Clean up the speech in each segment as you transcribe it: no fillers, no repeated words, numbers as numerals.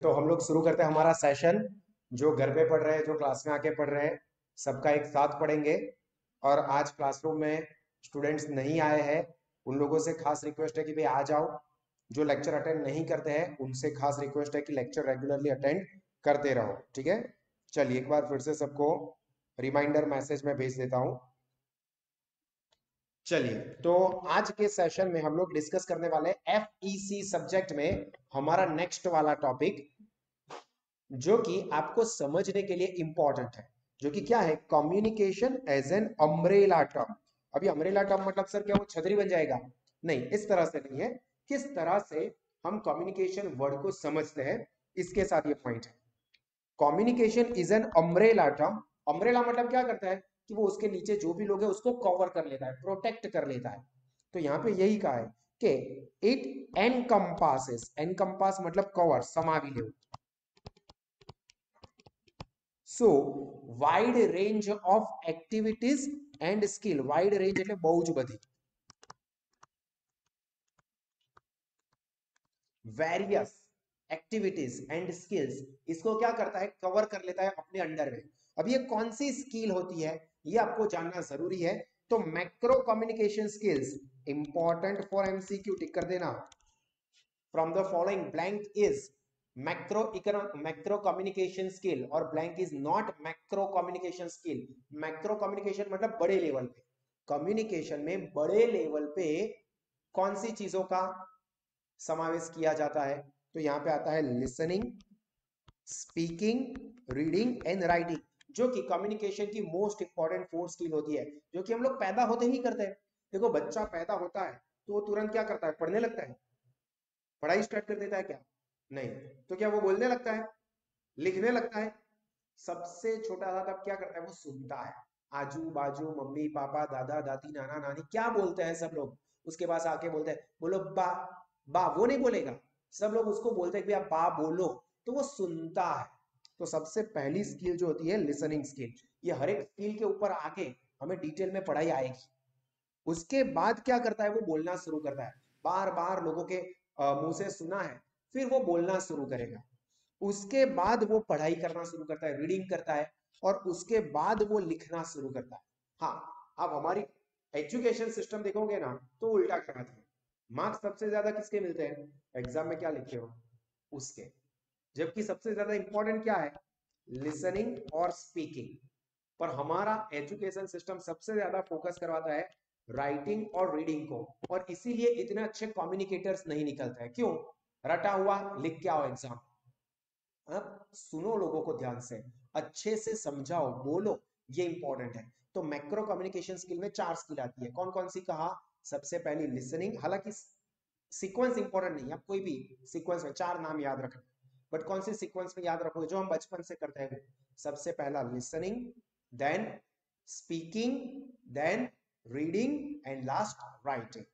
तो हम लोग शुरू करते हैं हमारा सेशन। जो घर पे पढ़ रहे हैं, जो क्लास में आके पढ़ रहे हैं, सबका एक साथ पढ़ेंगे। और आज क्लासरूम में स्टूडेंट्स नहीं आए हैं, उन लोगों से खास रिक्वेस्ट है कि भाई आ जाओ। जो लेक्चर अटेंड नहीं करते हैं उनसे खास रिक्वेस्ट है कि लेक्चर रेगुलरली अटेंड करते रहो, ठीक है। चलिए एक बार फिर से सबको रिमाइंडर मैसेज में भेज देता हूँ। चलिए, तो आज के सेशन में हम लोग डिस्कस करने वाले हैं एफईसी सब्जेक्ट में हमारा नेक्स्ट वाला टॉपिक, जो कि आपको समझने के लिए इंपॉर्टेंट है। जो कि क्या है, communication as an umbrella term. अभी अम्ब्रेला टर्म मतलब सर क्या वो छतरी बन जाएगा? नहीं, इस तरह से नहीं है। किस तरह से हम कम्युनिकेशन वर्ड को समझते हैं, इसके साथ ये पॉइंट है। Communication is an umbrella term. Umbrella मतलब क्या करता है कि वो उसके नीचे जो भी लोग है उसको कवर कर लेता है, प्रोटेक्ट कर लेता है। तो यहाँ पे यही कहा है कि इट एनकम्पासेस, एनकम्पास मतलब कवर, समा भी ले। So wide range of activities and skill, wide range એટલે બહુ જ બધી, वेरियस एक्टिविटीज एंड स्किल्स, इसको क्या करता है, कवर कर लेता है अपने अंडर में। अब ये कौन सी स्किल होती है ये आपको जानना जरूरी है। तो macro communication skills important for MCQ, tick कर देना। From the following blank is macro communication skill, और blank is not macro communication skill. Macro communication मतलब बड़े लेवल पे, कम्युनिकेशन में बड़े लेवल पे कौन सी चीजों का समावेश किया जाता है। तो यहां पे आता है listening, speaking, reading and writing, जो कि कम्युनिकेशन की मोस्ट इंपॉर्टेंट फोर स्किल होती है, जो कि हम लोग पैदा होते ही करते हैं। देखो, बच्चा पैदा होता है तो वो तुरंत क्या करता है, पढ़ने लगता है, पढ़ाई स्टार्ट कर देता है क्या? नहीं। तो क्या वो बोलने लगता है, लिखने लगता है? सबसे छोटा सा तब क्या करता है, वो सुनता है। आजू बाजू मम्मी पापा दादा दादी नाना नानी क्या बोलते हैं, सब लोग उसके पास आके बोलते हैं बोलो बा। बा वो नहीं बोलेगा, सब लोग उसको बोलते हैं कि आप बा बोलो, तो वो सुनता है। तो सबसे पहली स्किल जो होती है लिसनिंग स्किल, ये हर एक स्किल के ऊपर आके हमें डिटेल में पढ़ाई आएगी। उसके बाद क्या करता है, वो बोलना शुरू करता है। बार बार लोगों के मुंह से सुना है, फिर वो बोलना शुरू करेगा। उसके बाद वो पढ़ाई करना शुरू करता है, रीडिंग करता है, और उसके बाद वो लिखना शुरू करता है। हाँ, आप हमारी एजुकेशन सिस्टम देखोगे ना तो उल्टा कराते हैं। मार्क्स सबसे ज्यादा किसके मिलते हैं, एग्जाम में क्या लिखे हो उसके। जबकि सबसे ज्यादा इंपॉर्टेंट क्या है, लिसनिंग और स्पीकिंग। पर हमारा एजुकेशन सिस्टम सबसे ज्यादा फोकस करवाता है राइटिंग और रीडिंग को, और इसीलिए इतने अच्छे कम्युनिकेटर्स नहीं निकलते हैं। क्यों? रटा हुआ लिख के आओ एग्जाम। अब सुनो लोगों को ध्यान से, अच्छे से समझाओ, बोलो, ये इंपॉर्टेंट है। तो मैक्रो कम्युनिकेशन स्किल में चार स्किल आती है, कौन कौन सी कहा? सबसे पहली लिसनिंग, हालांकि सीक्वेंस इंपॉर्टेंट नहीं है, आप कोई भी सीक्वेंस में चार नाम याद रखना, बट कौन सी सीक्वेंस में याद रखोगे, जो हम बचपन से करते हैं। सबसे पहला listening, then speaking, then reading and last writing.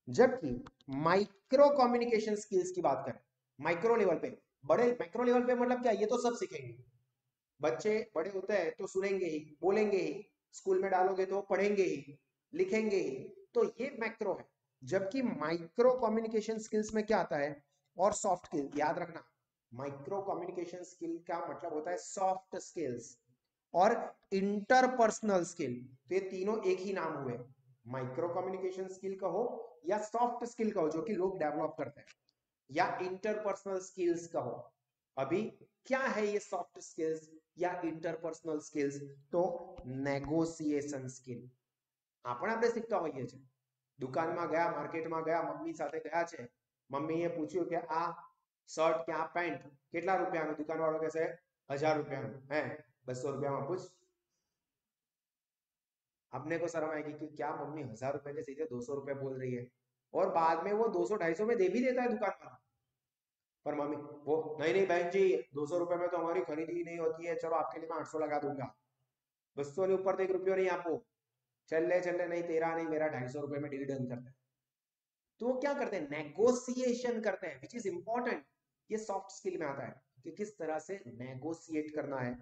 जबकि माइक्रो कम्युनिकेशन स्किल्स की बात करें, माइक्रो लेवल पे, बड़े माइक्रो लेवल पे मतलब क्या, ये तो सब सीखेंगे। बच्चे बड़े होते हैं तो सुनेंगे ही, बोलेंगे ही, स्कूल में डालोगे तो पढ़ेंगे ही, लिखेंगे ही। तो ये मैक्रो है। जबकि माइक्रो कम्युनिकेशन स्किल्स में क्या आता है, और सॉफ्ट स्किल, याद रखना। माइक्रो कम्युनिकेशन स्किल का मतलब होता है सॉफ्ट स्किल्स और इंटरपर्सनल स्किल। तो ये तीनों एक ही नाम हुए, माइक्रो कम्युनिकेशन स्किल कहो या सॉफ्ट स्किल कहो जो कि लोग डेवलप करते हैं, या इंटरपर्सनल स्किल्स कहो। अभी क्या है ये सॉफ्ट स्किल्स या इंटरपर्सनल स्किल्स? तो नेगोशिएशन स्किल। આપણે આપણે શીખતા હોઈએ છે, દુકાનમાં ગયા, માર્કેટમાં ગયા, મમ્મી સાથે ગયા છે, મમ્મીએ પૂછ્યું કે આ શર્ટ કે આ પેન્ટ કેટલા રૂપિયાનું, દુકાનવાળો કહેશે 1000 રૂપિયાનું, હે 200 રૂપિયામાં પૂછ। अपने को शर्म आएगी कि क्या मम्मी 1000 रुपए के सीधे 200 रुपए बोल रही है, और बाद में वो 200 250 में दे भी देता है दुकान वाला। पर मम्मी वो, नहीं नहीं बहन जी, 200 रुपए में तो हमारी खरीदी ही नहीं होती है, चलो आपके लिए मैं 800 लगा दूंगा। 200 ने ऊपर तो 1 रुपया नहीं आपको, चल ले नहीं तेरा नहीं मेरा, 250 रुपए में डील डन करते हैं। तो वो क्या करते हैं, नेगोशिएशन करते हैं, विच इज इंपॉर्टेंट। ये सॉफ्ट स्किल में आता है कि किस तरह से नेगोशिएट करना है।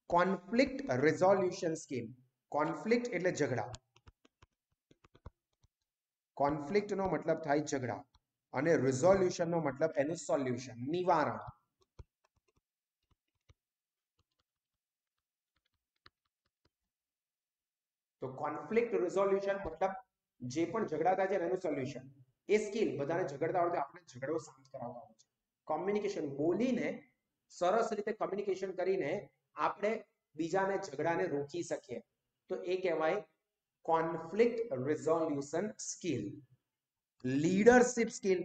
कॉन्फ्लिक्ट रेजोल्यूशन स्किल, कॉन्फ्लिक्ट એટલે ઝઘડા, કોન્ફ્લિક્ટ નો મતલબ થાય ઝઘડા, અને રિઝોલ્યુશન નો મતલબ એનું સોલ્યુશન, નિવારણ। તો કોન્ફ્લિક્ટ રિઝોલ્યુશન मतलब જે પણ ઝઘડા થાય છે એનું સોલ્યુશન. એ સ્કિલ બધાને ઝઘડતા હોય તો આપણે ઝઘડો શાંત કરાવતા હોય છે. કોમ્યુનિકેશન બોલીને સરસ રીતે કમ્યુનિકેશન કરીને આપણે બીજાને ઝઘડાને રોકી શકીએ તો એ કહેવાય conflict resolution skill. Leadership skill,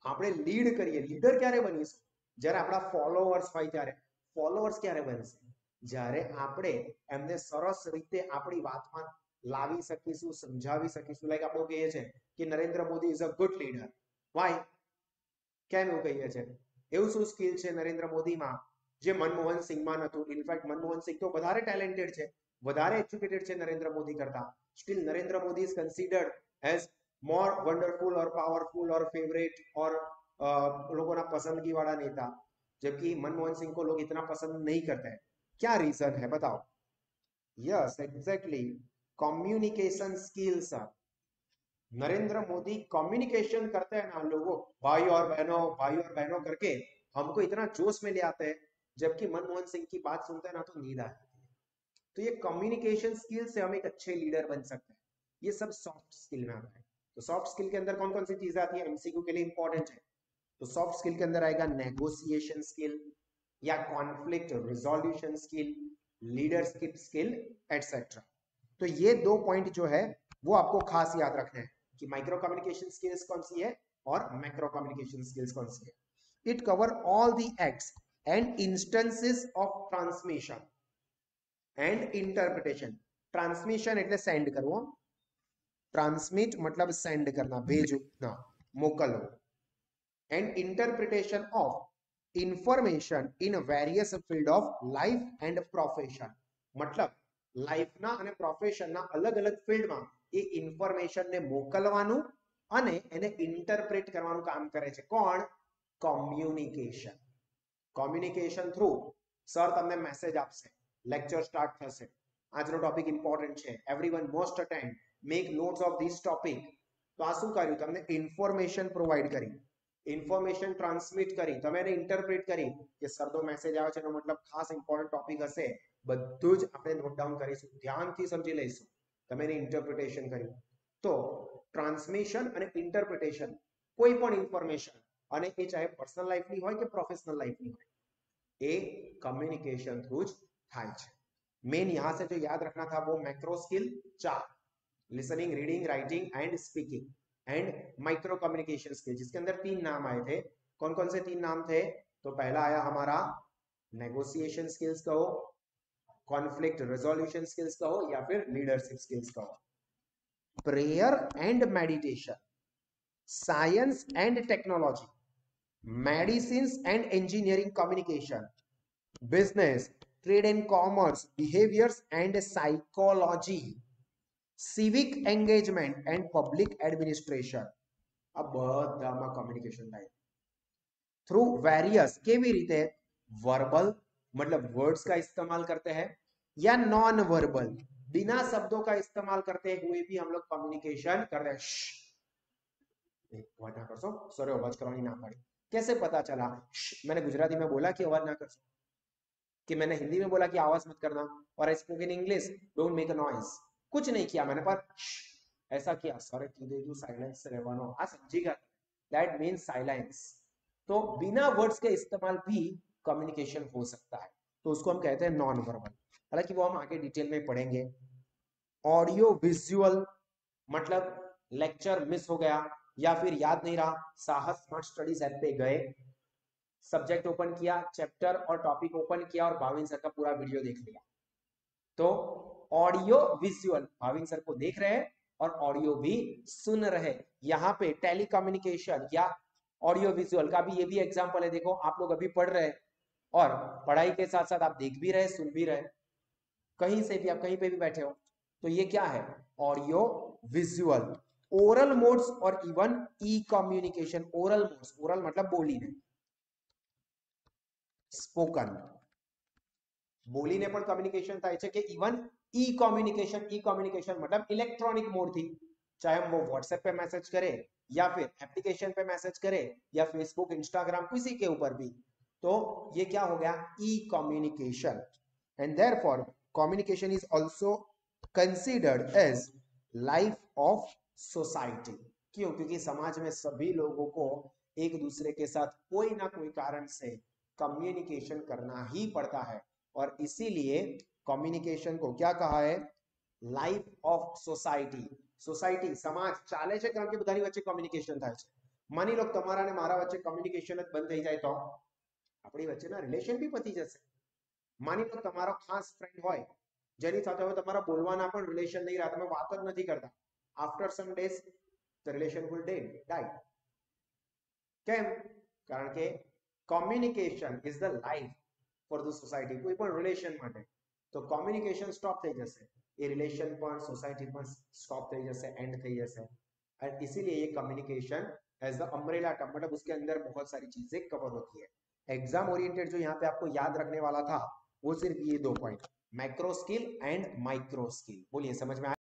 આપણે લીડ કરીએ. લીડર ક્યારે બનીશું? જ્યારે આપણા ફોલોઅર્સ હોય ત્યારે. ફોલોઅર્સ ક્યારે બનશે? જ્યારે આપણે એમને સરસ રીતે આપણી વાતમાં લાવી શકીશું, સમજાવી શકીશું. લાઈક આપણે કહીએ છીએ કે Narendra Modi is a good leader. Why? કેમ એવું કહીએ છીએ? એવું શું સ્કિલ છે નરેન્દ્ર મોદીમાં જે મનમોહન સિંહમાં નહોતું? ઇનફેક્ટ મનમોહન સિંહ તો વધારે ટેલેન્ટેડ છે, વધારે એજ્યુકેટેડ છે નરેન્દ્ર મોદી કરતા. Steel Narendra Modi is considered as more wonderful or powerful or favorite और लोगों ना पसंदगी वाला नेता, जबकि मनमोहन सिंह को लोग इतना पसंद नहीं करते हैं. क्या रीजन है बताओ? Yes exactly, communication skills. Narendra Modi communication करते हैं ना, लोगों भाई और बहनों करके हमको इतना जोश में ले आते हैं, जबकि मनमोहन सिंह की बात सुनते हैं ना तो नींद आती है. तो ये कम्युनिकेशन स्किल से हम एक अच्छे लीडर बन सकते हैं. ये सब सॉफ्ट स्किल में आता है. तो सॉफ्ट स्किल के अंदर कौन कौन सी चीजें आती है? एमसीक्यू के लिए इंपॉर्टेंट है. तो सॉफ्ट स्किल के अंदर आएगा नेगोशिएशन स्किल या conflict resolution skill, leadership skill etcetera. तो ये 2 पॉइंट जो है वो आपको खास याद रखना है कि माइक्रो कम्युनिकेशन स्किल्स कौन सी है और मैक्रो कम्युनिकेशन स्किल्स कौन सी है. It cover all the acts and instances of transmission and interpretation. Transmission એટલે સેન્ડ કરવો, ट्रांसमिट मतलब सेंड करना, भेजना, मोकलવો. And interpretation of information in various field of life and profession. मतलब લાઈફના અને પ્રોફેશનના અલગ અલગ ફિલ્ડમાં એ ઇન્ફોર્મેશનને મોકલવાનું અને એને ઇન્ટરપ્રેટ કરવાનું કામ કરે છે. કોણ? કોમ્યુનિકેશન. કોમ્યુનિકેશન થ્રુ સર તમને મેસેજ આપશે, લેક્ચર સ્ટાર્ટ થશે, આજનો ટોપિક ઇમ્પોર્ટન્ટ છે, everyone most attend, make notes of this topic. તો આ શું કર્યું? તમને ઇન્ફોર્મેશન પ્રોવાઈડ કરી, ઇન્ફોર્મેશન ટ્રાન્સમિટ કરી, તમે એને ઇન્ટરપ્રેટ કરી કે સરનો મેસેજ આવે છે એનો મતલબ ખાસ ઇમ્પોર્ટન્ટ ટોપિક હશે, બધું જ આપણે નોટ ડાઉન કરીશું, ધ્યાનથી સમજી લઈશું. તમે એને ઇન્ટરપ્રિટેશન કર્યું. તો ટ્રાન્સમિશન અને ઇન્ટરપ્રિટેશન કોઈ પણ ઇન્ફોર્મેશન, અને એ ચાહે પર્સનલ લાઈફની હોય કે પ્રોફેશનલ લાઈફની હોય, એ कम्युनिकेशन थ्रू થાય છે. मेन यहां से जो याद रखना था वो macro skill 4, listening, reading, writing and speaking, and micro communication skill, जिसके अंदर 3 नाम आए थे. कौन कौन से 3 नाम थे? तो पहला आया हमारा नेगोशिएशन स्किल्स कहो, कॉन्फ्लिक्ट रेजोल्यूशन स्किल्स कहो, या फिर लीडरशिप स्किल्स कहो. Prayer and meditation, science and technology, medicine and engineering communication, business, trade and commerce, behaviours and psychology, civic engagement and public administration. આ બધામાં કમ્યુનિકેશન થાય थ्रू वेरियस. કેવી રીતે? वर्बल मतलब वर्ड्स का इस्तेमाल करते हैं, या नॉन वर्बल बिना शब्दों का इस्तेमाल करते हुए भी हम लोग कम्युनिकेशन कर रहे हैं. अवाज ना करशो, सॉरी अवाज करवानी ना पड़ी. कैसे पता चला? मैंने गुजराती में बोला कि अवाज ना करशो, कि मैंने हिंदी में बोला कि आवाज मत करना, और I spoke in English don't make a noise. कुछ नहीं किया मैंने, पर ऐसा किया, सर कीधु साइलेंस રહેવાનો, આ સમજી ગયા? That means silence. तो बिना वर्ड्स के इस्तेमाल भी कम्युनिकेशन हो सकता है, तो उसको हम कहते हैं नॉन वर्बल. हालांकि वो हम आगे डिटेल में पढ़ेंगे. ऑडियो विजुअल मतलब लेक्चर मिस हो गया या फिर याद नहीं रहा, साहस स्मार्ट स्टडीज ऐप पे गए, सब्जेक्ट ओपन किया, चैप्टर और टॉपिक ओपन किया और भाविन सर का पूरा वीडियो देख लिया. तो ऑडियो विजुअल, भाविन सर को देख रहे हैं और ऑडियो भी सुन रहे. यहाँ पे टेलीकम्युनिकेशन या ऑडियो विजुअल का भी ये भी एग्जांपल है. देखो आप लोग अभी पढ़ रहे हैं और पढ़ाई के साथ साथ आप देख भी रहे, सुन भी रहे, कहीं से भी, आप कहीं पे भी बैठे हो. तो ये क्या है? Audio visual. ओरल मोड्स और इवन ई कम्युनिकेशन. ओरल मोड्स, ओरल मतलब बोलीने, स्पोकन, બોલીને પણ કમ્યુનિકેશન થાય છે, કે ઇવન ई कम्युनिकेशन. ई कम्युनिकेशन मतलब इलेक्ट्रॉनिक मोड थी, चाहे हम वो व्हाट्सएप पे मैसेज करें या फिर एप्लीकेशन पे मैसेज करें या फेसबुक, इंस्टाग्राम, किसी के ऊपर भी. तो ये क्या हो गया? E communication. And therefore communication is also considered as life of society. क्यों? क्योंकि समाज में सभी लोगों को एक दूसरे के साथ कोई ना कोई कारण से कम्युनिकेशन करना ही पड़ता है, और इसीलिए कम्युनिकेशन को क्या कहा है? Life of society. सोसाइटी समाज ચાલે છે કારણ કે બધાની વચ્ચે કમ્યુનિકેશન થાય છે. માની લો તમારા અને મારા વચ્ચે કમ્યુનિકેશન જ બંધ થઈ જાય તો આપણી વચ્ચેના રિલેશન બી પતી જશે. માની લો તમારો ખાસ ફ્રેન્ડ હોય જેની સાથે હવે તમારા બોલવાના પણ રિલેશન નહીં રહ્યા, તમે વાત જ નથી કરતા, after some days the relation will die. કેમ? કારણ કે communication is the life for the society. કોઈ પણ રિલેશન માટે તો કોમ્युनिकेशन स्टॉप થઈ જશે, ये रिलेशन पर सोसाइटी पर स्टॉप થઈ જશે, एंड થઈ જશે. और इसीलिए ये communication as the umbrella term, मतलब उसके अंदर बहुत सारी चीजें कवर होती है. एग्जाम ओरिएंटेड जो यहाँ पे आपको याद रखने वाला था वो सिर्फ ये 2 point, macro skill and micro skill. बोलिए समझ में आया?